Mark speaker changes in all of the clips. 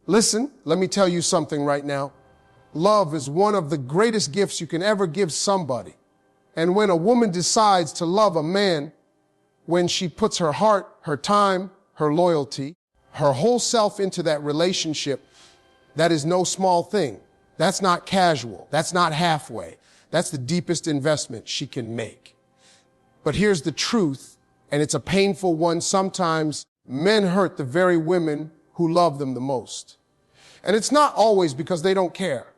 Speaker 1: Listen, let me tell you something right now. Love is one of the greatest gifts you can ever give somebody. And when a woman decides to love a man, when she puts her heart, her time, her loyalty, her whole self into that relationship, that is no small thing. That's not casual. That's not halfway. That's the deepest investment she can make. But here's the truth, and it's a painful one. Sometimes men hurt the very women who love them the most. And it's not always because they don't care.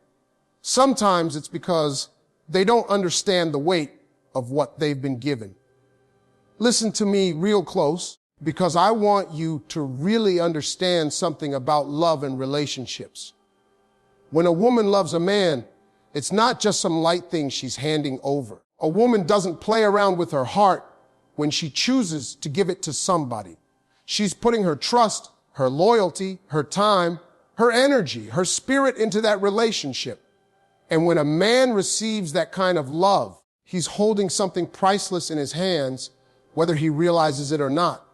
Speaker 1: Sometimes it's because they don't understand the weight of what they've been given. Listen to me real close, because I want you to really understand something about love and relationships. When a woman loves a man, it's not just some light thing she's handing over. A woman doesn't play around with her heart when she chooses to give it to somebody. She's putting her trust, her loyalty, her time, her energy, her spirit into that relationship. And when a man receives that kind of love, he's holding something priceless in his hands, whether he realizes it or not.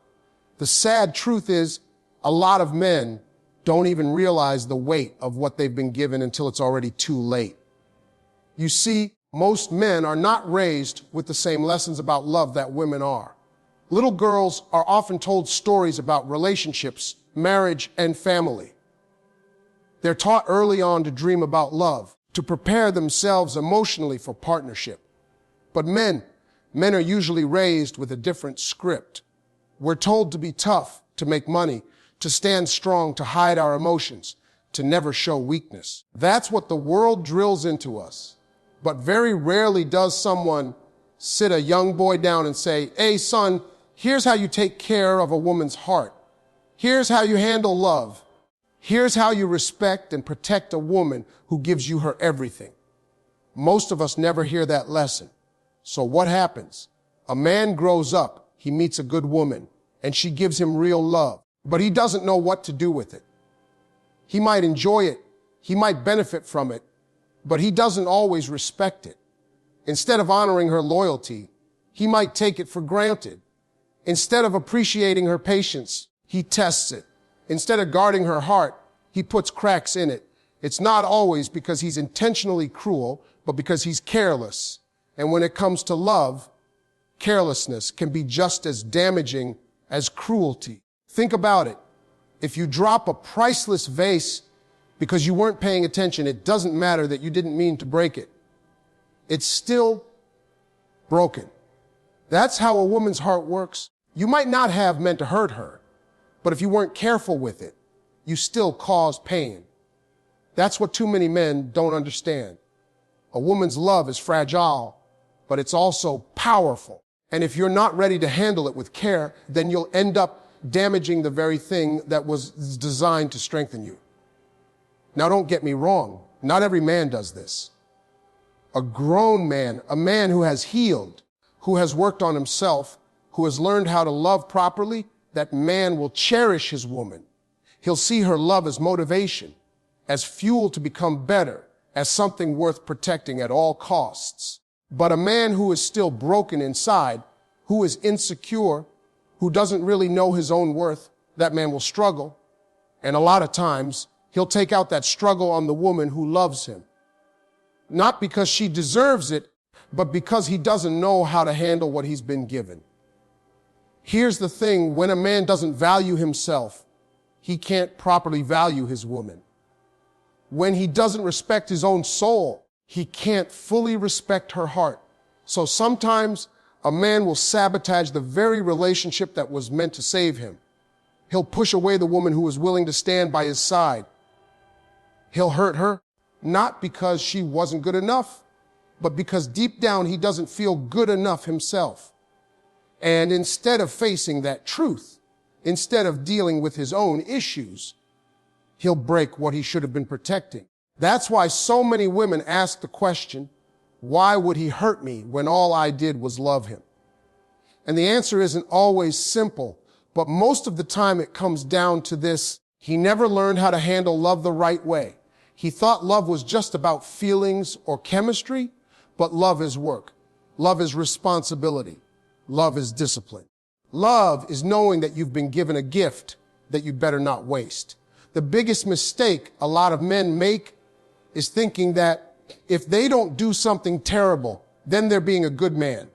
Speaker 1: The sad truth is, a lot of men don't even realize the weight of what they've been given until it's already too late. You see, most men are not raised with the same lessons about love that women are. Little girls are often told stories about relationships, marriage, and family. They're taught early on to dream about love, to prepare themselves emotionally for partnership. But men are usually raised with a different script. We're told to be tough, to make money, to stand strong, to hide our emotions, to never show weakness. That's what the world drills into us. But very rarely does someone sit a young boy down and say, "Hey, son, here's how you take care of a woman's heart. Here's how you handle love. Here's how you respect and protect a woman who gives you her everything." Most of us never hear that lesson. So what happens? A man grows up, he meets a good woman, and she gives him real love, but he doesn't know what to do with it. He might enjoy it, he might benefit from it, but he doesn't always respect it. Instead of honoring her loyalty, he might take it for granted. Instead of appreciating her patience, he tests it. Instead of guarding her heart, he puts cracks in it. It's not always because he's intentionally cruel, but because he's careless. And when it comes to love, carelessness can be just as damaging as cruelty. Think about it. If you drop a priceless vase because you weren't paying attention, it doesn't matter that you didn't mean to break it. It's still broken. That's how a woman's heart works. You might not have meant to hurt her, but if you weren't careful with it, you still cause pain. That's what too many men don't understand. A woman's love is fragile, but it's also powerful. And if you're not ready to handle it with care, then you'll end up damaging the very thing that was designed to strengthen you. Now, don't get me wrong. Not every man does this. A grown man, a man who has healed, who has worked on himself, who has learned how to love properly, that man will cherish his woman. He'll see her love as motivation, as fuel to become better, as something worth protecting at all costs. But a man who is still broken inside, who is insecure, who doesn't really know his own worth, that man will struggle. And a lot of times, he'll take out that struggle on the woman who loves him. Not because she deserves it, but because he doesn't know how to handle what he's been given. Here's the thing, when a man doesn't value himself, he can't properly value his woman. When he doesn't respect his own soul, he can't fully respect her heart. So sometimes a man will sabotage the very relationship that was meant to save him. He'll push away the woman who is willing to stand by his side. He'll hurt her, not because she wasn't good enough, but because deep down he doesn't feel good enough himself. And instead of facing that truth, instead of dealing with his own issues, he'll break what he should have been protecting. That's why so many women ask the question, why would he hurt me when all I did was love him? And the answer isn't always simple, but most of the time it comes down to this: he never learned how to handle love the right way. He thought love was just about feelings or chemistry, but love is work. Love is responsibility. Love is discipline. Love is knowing that you've been given a gift that you'd better not waste. The biggest mistake a lot of men make is thinking that if they don't do something terrible, then they're being a good man.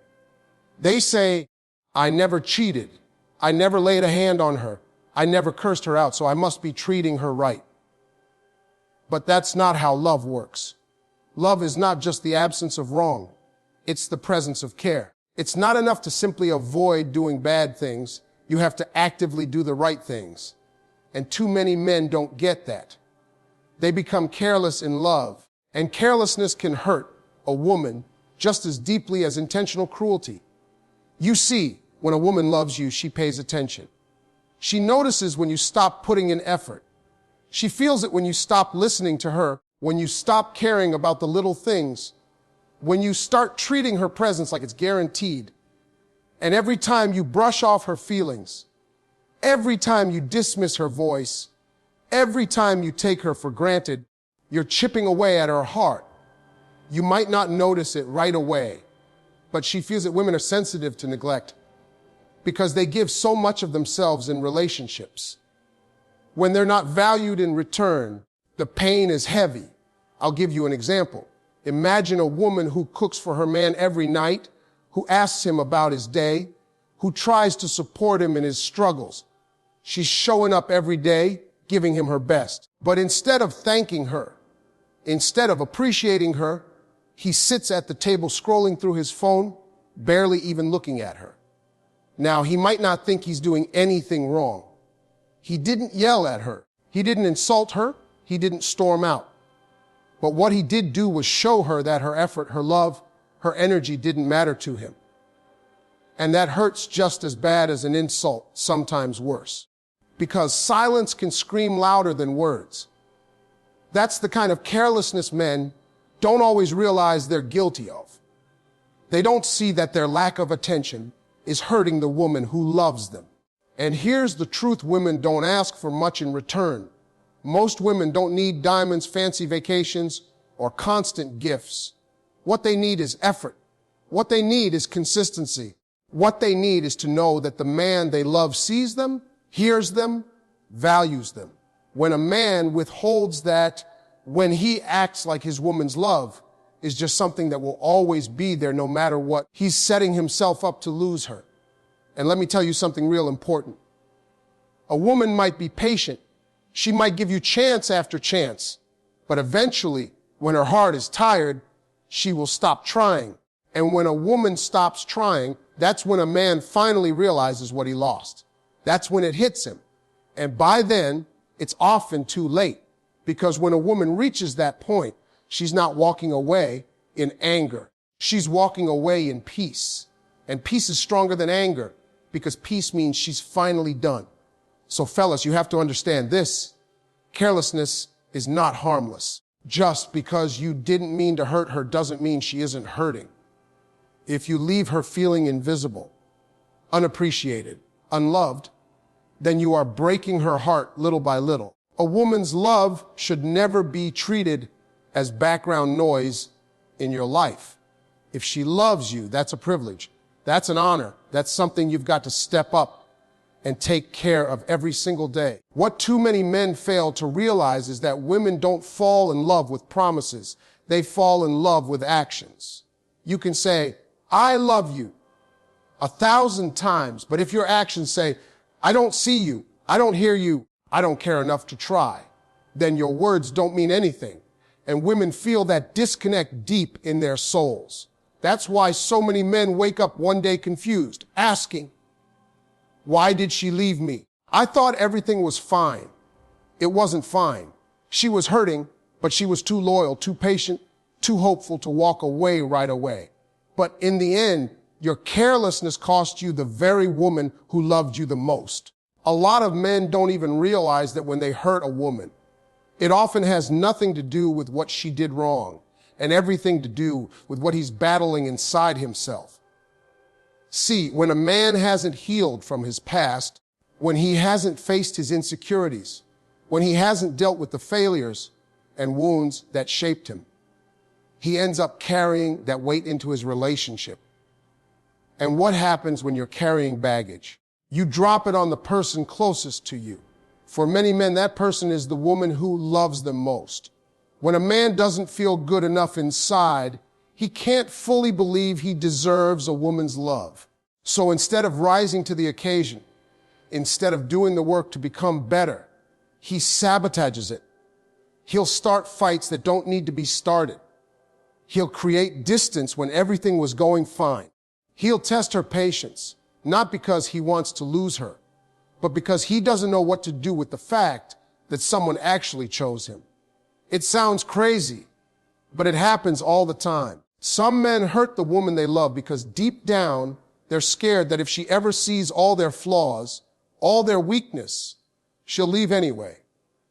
Speaker 1: They say, I never cheated. I never laid a hand on her. I never cursed her out, so I must be treating her right. But that's not how love works. Love is not just the absence of wrong. It's the presence of care. It's not enough to simply avoid doing bad things. You have to actively do the right things. And too many men don't get that. They become careless in love, and carelessness can hurt a woman just as deeply as intentional cruelty. You see, when a woman loves you, she pays attention. She notices when you stop putting in effort. She feels it when you stop listening to her, when you stop caring about the little things, when you start treating her presence like it's guaranteed. And every time you brush off her feelings, every time you dismiss her voice, every time you take her for granted, you're chipping away at her heart. You might not notice it right away, but she feels that women are sensitive to neglect because they give so much of themselves in relationships. When they're not valued in return, the pain is heavy. I'll give you an example. Imagine a woman who cooks for her man every night, who asks him about his day, who tries to support him in his struggles. She's showing up every day, giving him her best. But instead of thanking her, instead of appreciating her, he sits at the table scrolling through his phone, barely even looking at her. Now, he might not think he's doing anything wrong. He didn't yell at her. He didn't insult her. He didn't storm out. But what he did do was show her that her effort, her love, her energy didn't matter to him. And that hurts just as bad as an insult, sometimes worse. Because silence can scream louder than words. That's the kind of carelessness men don't always realize they're guilty of. They don't see that their lack of attention is hurting the woman who loves them. And here's the truth: women don't ask for much in return. Most women don't need diamonds, fancy vacations, or constant gifts. What they need is effort. What they need is consistency. What they need is to know that the man they love sees them, hears them, values them. When a man withholds that, when he acts like his woman's love is just something that will always be there no matter what, he's setting himself up to lose her. And let me tell you something real important. A woman might be patient. She might give you chance after chance. But eventually, when her heart is tired, she will stop trying. And when a woman stops trying, that's when a man finally realizes what he lost. That's when it hits him. And by then, it's often too late. Because when a woman reaches that point, she's not walking away in anger. She's walking away in peace. And peace is stronger than anger, because peace means she's finally done. So fellas, you have to understand this. Carelessness is not harmless. Just because you didn't mean to hurt her doesn't mean she isn't hurting. If you leave her feeling invisible, unappreciated, unloved, then you are breaking her heart little by little. A woman's love should never be treated as background noise in your life. If she loves you, that's a privilege. That's an honor. That's something you've got to step up and take care of every single day. What too many men fail to realize is that women don't fall in love with promises. They fall in love with actions. You can say, I love you 1,000 times, but if your actions say, I don't see you, I don't hear you, I don't care enough to try, then your words don't mean anything. And women feel that disconnect deep in their souls. That's why so many men wake up one day confused, asking, why did she leave me? I thought everything was fine. It wasn't fine. She was hurting, but she was too loyal, too patient, too hopeful to walk away right away. But in the end, your carelessness cost you the very woman who loved you the most. A lot of men don't even realize that when they hurt a woman, it often has nothing to do with what she did wrong and everything to do with what he's battling inside himself. See, when a man hasn't healed from his past, when he hasn't faced his insecurities, when he hasn't dealt with the failures and wounds that shaped him, he ends up carrying that weight into his relationship. And what happens when you're carrying baggage? You drop it on the person closest to you. For many men, that person is the woman who loves them most. When a man doesn't feel good enough inside, he can't fully believe he deserves a woman's love. So instead of rising to the occasion, instead of doing the work to become better, he sabotages it. He'll start fights that don't need to be started. He'll create distance when everything was going fine. He'll test her patience, not because he wants to lose her, but because he doesn't know what to do with the fact that someone actually chose him. It sounds crazy, but it happens all the time. Some men hurt the woman they love because deep down, they're scared that if she ever sees all their flaws, all their weakness, she'll leave anyway.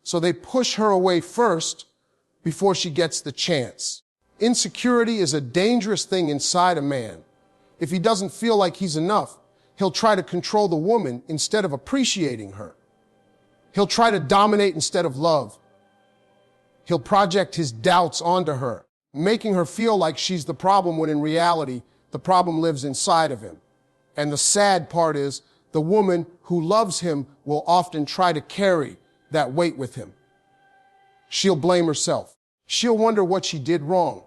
Speaker 1: So they push her away first before she gets the chance. Insecurity is a dangerous thing inside a man. If he doesn't feel like he's enough, he'll try to control the woman instead of appreciating her. He'll try to dominate instead of love. He'll project his doubts onto her, making her feel like she's the problem when in reality, the problem lives inside of him. And the sad part is, the woman who loves him will often try to carry that weight with him. She'll blame herself. She'll wonder what she did wrong.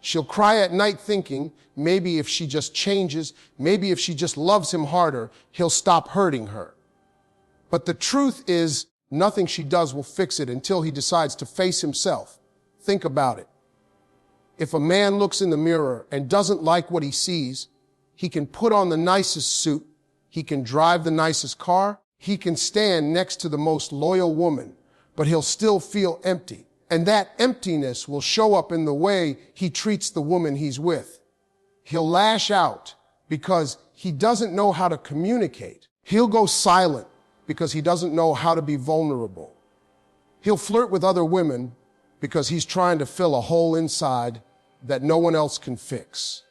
Speaker 1: She'll cry at night thinking, maybe if she just changes, maybe if she just loves him harder, he'll stop hurting her. But the truth is, nothing she does will fix it until he decides to face himself. Think about it. If a man looks in the mirror and doesn't like what he sees, he can put on the nicest suit, he can drive the nicest car, he can stand next to the most loyal woman, but he'll still feel empty. And that emptiness will show up in the way he treats the woman he's with. He'll lash out because he doesn't know how to communicate. He'll go silent because he doesn't know how to be vulnerable. He'll flirt with other women because he's trying to fill a hole inside that no one else can fix.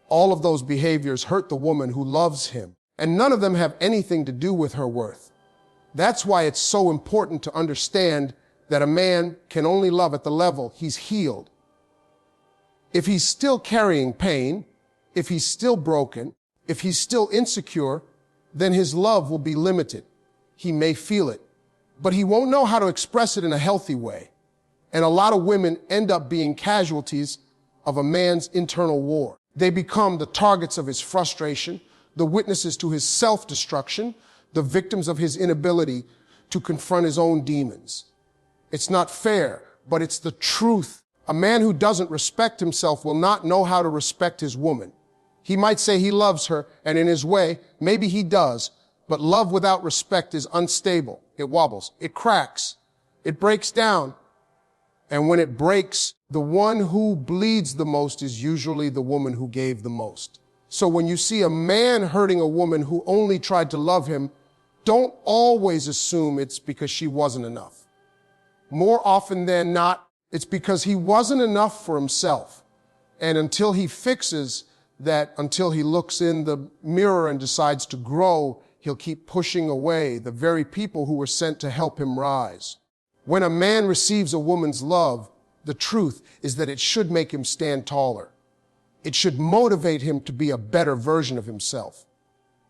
Speaker 1: All of those behaviors hurt the woman who loves him, and none of them have anything to do with her worth. That's why it's so important to understand that a man can only love at the level he's healed. If he's still carrying pain, if he's still broken, if he's still insecure, then his love will be limited. He may feel it, but he won't know how to express it in a healthy way. And a lot of women end up being casualties of a man's internal war. They become the targets of his frustration, the witnesses to his self-destruction, the victims of his inability to confront his own demons. It's not fair, but it's the truth. A man who doesn't respect himself will not know how to respect his woman. He might say he loves her, and in his way, maybe he does, but love without respect is unstable. It wobbles, it cracks, it breaks down. And when it breaks, the one who bleeds the most is usually the woman who gave the most. So when you see a man hurting a woman who only tried to love him, don't always assume it's because she wasn't enough. More often than not, it's because he wasn't enough for himself. And until he fixes that, until he looks in the mirror and decides to grow, he'll keep pushing away the very people who were sent to help him rise. When a man receives a woman's love, the truth is that it should make him stand taller. It should motivate him to be a better version of himself.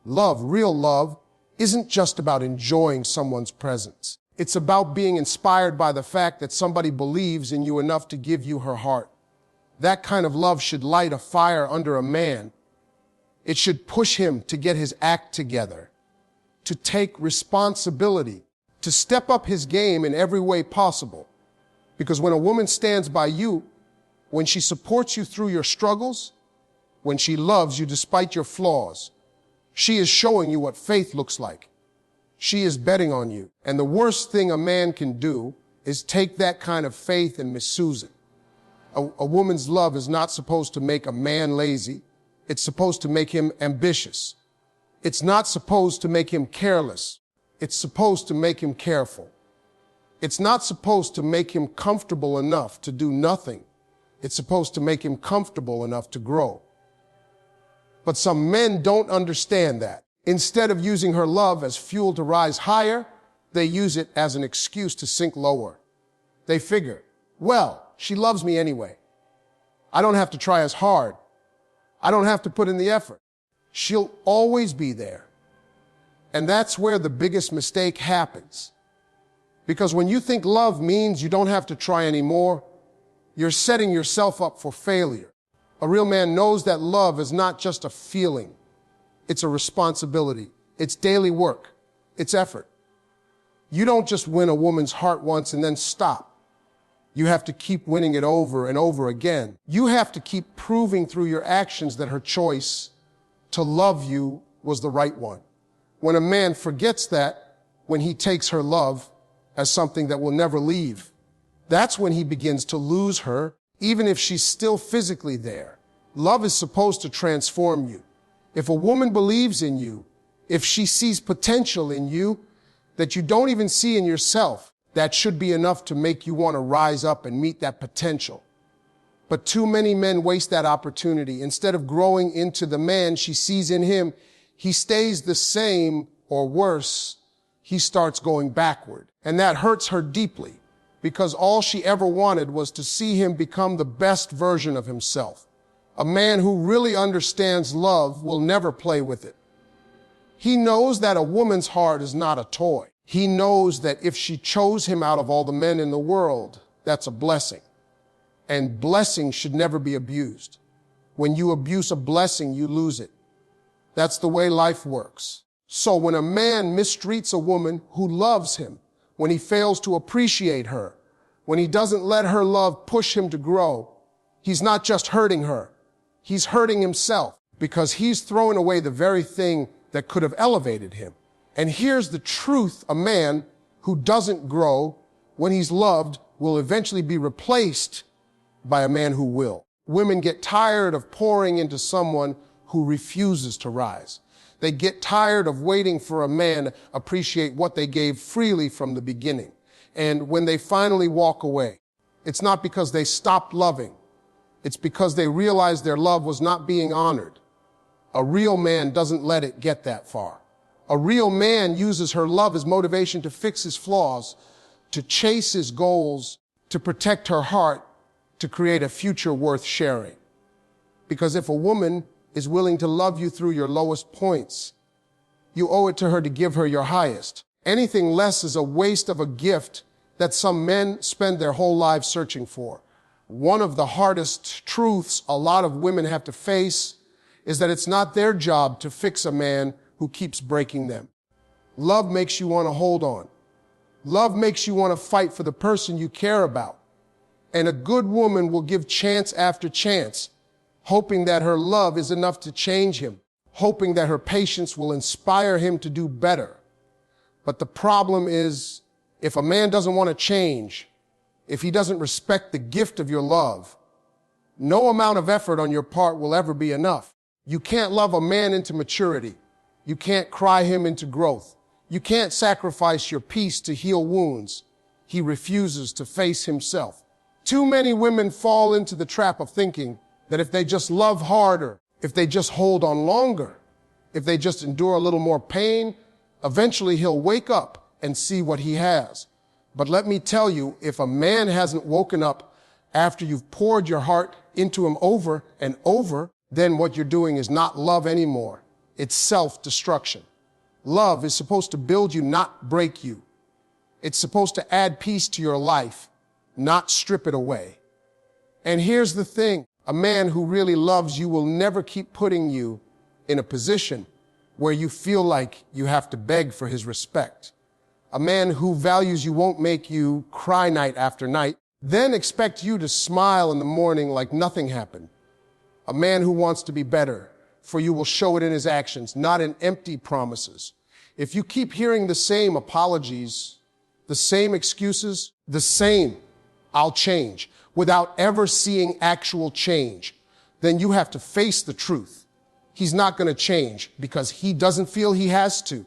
Speaker 1: Love, real love, isn't just about enjoying someone's presence. It's about being inspired by the fact that somebody believes in you enough to give you her heart. That kind of love should light a fire under a man. It should push him to get his act together, to take responsibility, to step up his game in every way possible. Because when a woman stands by you, when she supports you through your struggles, when she loves you despite your flaws, she is showing you what faith looks like. She is betting on you. And the worst thing a man can do is take that kind of faith and misuse it. A woman's love is not supposed to make a man lazy. It's supposed to make him ambitious. It's not supposed to make him careless. It's supposed to make him careful. It's not supposed to make him comfortable enough to do nothing. It's supposed to make him comfortable enough to grow. But some men don't understand that. Instead of using her love as fuel to rise higher, they use it as an excuse to sink lower. They figure, well, she loves me anyway. I don't have to try as hard. I don't have to put in the effort. She'll always be there. And that's where the biggest mistake happens. Because when you think love means you don't have to try anymore, you're setting yourself up for failure. A real man knows that love is not just a feeling. It's a responsibility. It's daily work. It's effort. You don't just win a woman's heart once and then stop. You have to keep winning it over and over again. You have to keep proving through your actions that her choice to love you was the right one. When a man forgets that, when he takes her love as something that will never leave, that's when he begins to lose her, even if she's still physically there. Love is supposed to transform you. If a woman believes in you, if she sees potential in you that you don't even see in yourself, that should be enough to make you want to rise up and meet that potential. But too many men waste that opportunity. Instead of growing into the man she sees in him, he stays the same, or worse, he starts going backward. And that hurts her deeply, because all she ever wanted was to see him become the best version of himself. A man who really understands love will never play with it. He knows that a woman's heart is not a toy. He knows that if she chose him out of all the men in the world, that's a blessing. And blessing should never be abused. When you abuse a blessing, you lose it. That's the way life works. So when a man mistreats a woman who loves him, when he fails to appreciate her, when he doesn't let her love push him to grow, he's not just hurting her. He's hurting himself, because he's throwing away the very thing that could have elevated him. And here's the truth: a man who doesn't grow when he's loved will eventually be replaced by a man who will. Women get tired of pouring into someone who refuses to rise. They get tired of waiting for a man to appreciate what they gave freely from the beginning. And when they finally walk away, it's not because they stopped loving. It's because they realized their love was not being honored. A real man doesn't let it get that far. A real man uses her love as motivation to fix his flaws, to chase his goals, to protect her heart, to create a future worth sharing. Because if a woman is willing to love you through your lowest points, you owe it to her to give her your highest. Anything less is a waste of a gift that some men spend their whole lives searching for. One of the hardest truths a lot of women have to face is that it's not their job to fix a man who keeps breaking them. Love makes you want to hold on. Love makes you want to fight for the person you care about. And a good woman will give chance after chance, hoping that her love is enough to change him, hoping that her patience will inspire him to do better. But the problem is, if a man doesn't want to change, if he doesn't respect the gift of your love, no amount of effort on your part will ever be enough. You can't love a man into maturity. You can't cry him into growth. You can't sacrifice your peace to heal wounds. He refuses to face himself. Too many women fall into the trap of thinking that if they just love harder, if they just hold on longer, if they just endure a little more pain, eventually he'll wake up and see what he has. But let me tell you, if a man hasn't woken up after you've poured your heart into him over and over, then what you're doing is not love anymore. It's self-destruction. Love is supposed to build you, not break you. It's supposed to add peace to your life, not strip it away. And here's the thing: a man who really loves you will never keep putting you in a position where you feel like you have to beg for his respect. A man who values you won't make you cry night after night, then expect you to smile in the morning like nothing happened. A man who wants to be better for you will show it in his actions, not in empty promises. If you keep hearing the same apologies, the same excuses, the same "I'll change," without ever seeing actual change, then you have to face the truth. He's not going to change because he doesn't feel he has to.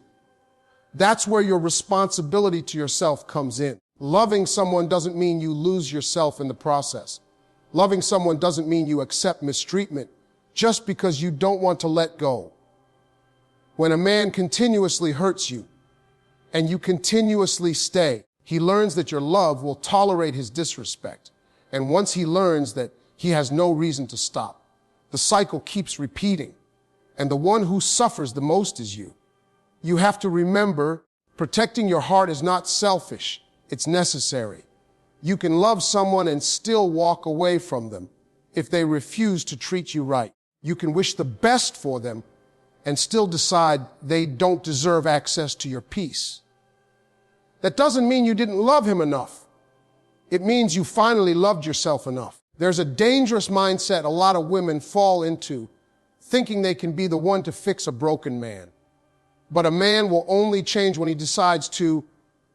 Speaker 1: That's where your responsibility to yourself comes in. Loving someone doesn't mean you lose yourself in the process. Loving someone doesn't mean you accept mistreatment just because you don't want to let go. When a man continuously hurts you and you continuously stay, he learns that your love will tolerate his disrespect. And once he learns that, he has no reason to stop. The cycle keeps repeating, and the one who suffers the most is you. You have to remember, protecting your heart is not selfish. It's necessary. You can love someone and still walk away from them if they refuse to treat you right. You can wish the best for them and still decide they don't deserve access to your peace. That doesn't mean you didn't love him enough. It means you finally loved yourself enough. There's a dangerous mindset a lot of women fall into, thinking they can be the one to fix a broken man. But a man will only change when he decides to,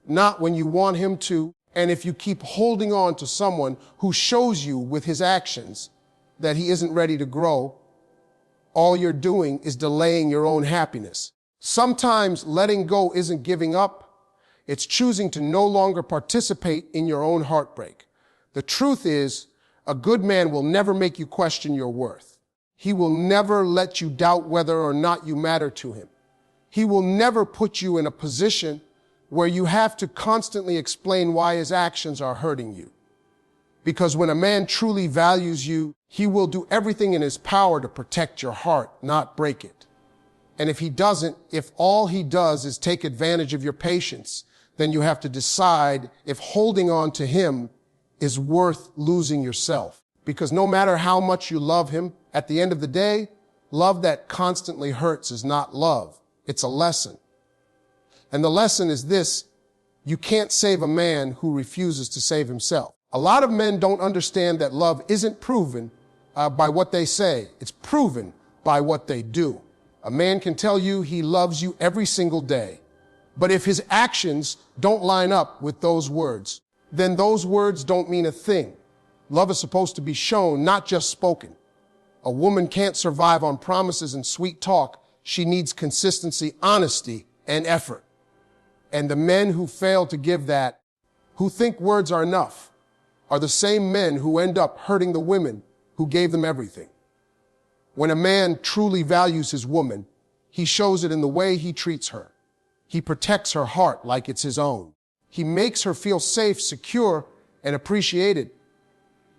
Speaker 1: not when you want him to. And if you keep holding on to someone who shows you with his actions that he isn't ready to grow, all you're doing is delaying your own happiness. Sometimes letting go isn't giving up. It's choosing to no longer participate in your own heartbreak. The truth is, a good man will never make you question your worth. He will never let you doubt whether or not you matter to him. He will never put you in a position where you have to constantly explain why his actions are hurting you. Because when a man truly values you, he will do everything in his power to protect your heart, not break it. And if he doesn't, if all he does is take advantage of your patience, then you have to decide if holding on to him is worth losing yourself. Because no matter how much you love him, at the end of the day, love that constantly hurts is not love. It's a lesson. And the lesson is this: you can't save a man who refuses to save himself. A lot of men don't understand that love isn't proven by what they say. It's proven by what they do. A man can tell you he loves you every single day, but if his actions don't line up with those words, then those words don't mean a thing. Love is supposed to be shown, not just spoken. A woman can't survive on promises and sweet talk. She needs consistency, honesty, and effort. And the men who fail to give that, who think words are enough, are the same men who end up hurting the women who gave them everything. When a man truly values his woman, he shows it in the way he treats her. He protects her heart like it's his own. He makes her feel safe, secure, and appreciated.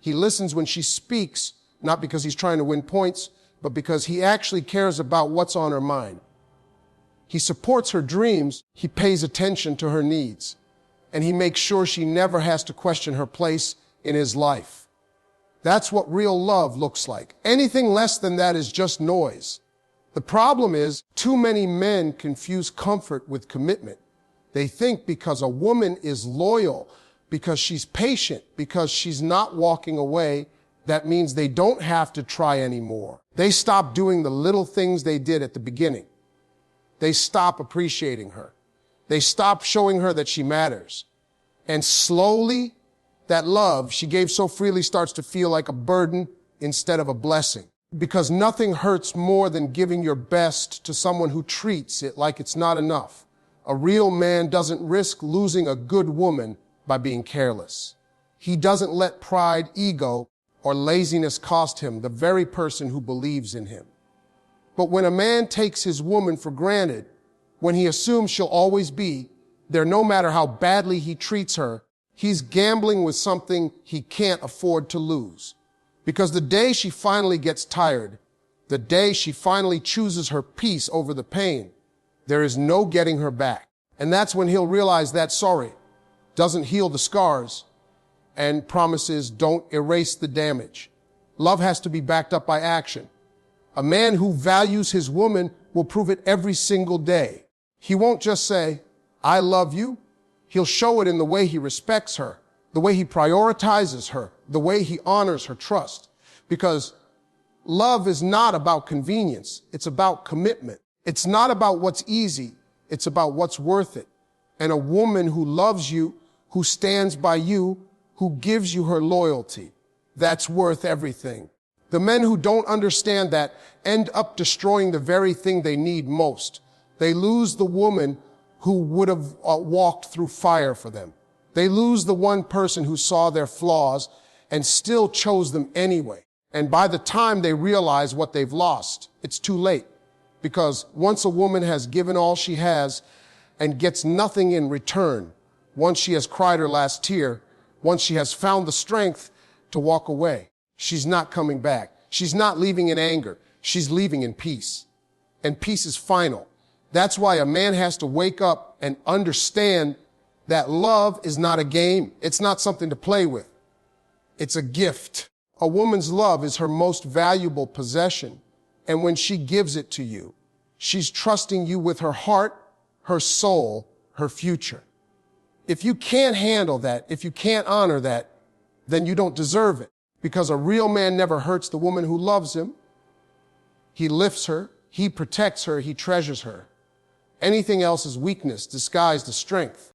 Speaker 1: He listens when she speaks, not because he's trying to win points, but because he actually cares about what's on her mind. He supports her dreams. He pays attention to her needs. And he makes sure she never has to question her place in his life. That's what real love looks like. Anything less than that is just noise. The problem is, too many men confuse comfort with commitment. They think because a woman is loyal, because she's patient, because she's not walking away, that means they don't have to try anymore. They stop doing the little things they did at the beginning. They stop appreciating her. They stop showing her that she matters. And slowly, that love she gave so freely starts to feel like a burden instead of a blessing. Because nothing hurts more than giving your best to someone who treats it like it's not enough. A real man doesn't risk losing a good woman by being careless. He doesn't let pride, ego, or laziness cost him the very person who believes in him. But when a man takes his woman for granted, when he assumes she'll always be there no matter how badly he treats her, he's gambling with something he can't afford to lose. Because the day she finally gets tired, the day she finally chooses her peace over the pain, there is no getting her back. And that's when he'll realize that sorry doesn't heal the scars and promises don't erase the damage. Love has to be backed up by action. A man who values his woman will prove it every single day. He won't just say, "I love you." He'll show it in the way he respects her, the way he prioritizes her, the way he honors her trust. Because love is not about convenience. It's about commitment. It's not about what's easy. It's about what's worth it. And a woman who loves you, who stands by you, who gives you her loyalty, that's worth everything. The men who don't understand that end up destroying the very thing they need most. They lose the woman who would have walked through fire for them. They lose the one person who saw their flaws and still chose them anyway. And by the time they realize what they've lost, it's too late. Because once a woman has given all she has and gets nothing in return, once she has cried her last tear, once she has found the strength to walk away, she's not coming back. She's not leaving in anger. She's leaving in peace. And peace is final. That's why a man has to wake up and understand that love is not a game. It's not something to play with. It's a gift. A woman's love is her most valuable possession. And when she gives it to you, she's trusting you with her heart, her soul, her future. If you can't handle that, if you can't honor that, then you don't deserve it. Because a real man never hurts the woman who loves him. He lifts her, he protects her, he treasures her. Anything else is weakness disguised as strength.